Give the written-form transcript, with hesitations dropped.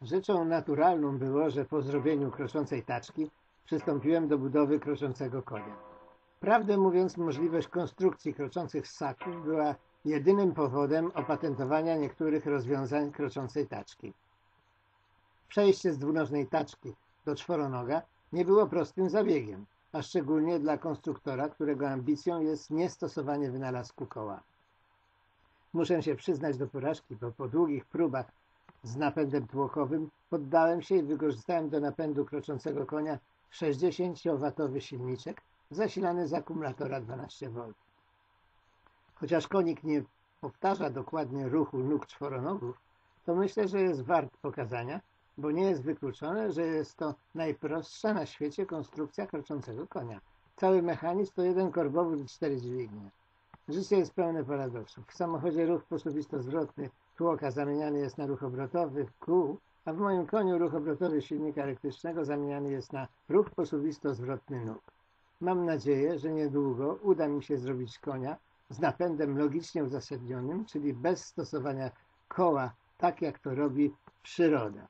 Rzeczą naturalną było, że po zrobieniu kroczącej taczki przystąpiłem do budowy kroczącego konia. Prawdę mówiąc, możliwość konstrukcji kroczących ssaków była jedynym powodem opatentowania niektórych rozwiązań kroczącej taczki. Przejście z dwunożnej taczki do czworonoga nie było prostym zabiegiem, a szczególnie dla konstruktora, którego ambicją jest niestosowanie wynalazku koła. Muszę się przyznać do porażki, bo po długich próbach z napędem tłokowym poddałem się i wykorzystałem do napędu kroczącego konia 60-watowy silniczek zasilany z akumulatora 12V. Chociaż konik nie powtarza dokładnie ruchu nóg czworonogów, to myślę, że jest wart pokazania, bo nie jest wykluczone, że jest to najprostsza na świecie konstrukcja kroczącego konia. Cały mechanizm to jeden korbowód i 4 dźwignie. Życie jest pełne paradoksów. W samochodzie ruch posuwisto-zwrotny tłoka zamieniany jest na ruch obrotowy kół, a w moim koniu ruch obrotowy silnika elektrycznego zamieniany jest na ruch posuwisto-zwrotny nóg. Mam nadzieję, że niedługo uda mi się zrobić konia z napędem logicznie uzasadnionym, czyli bez stosowania koła, tak jak to robi przyroda.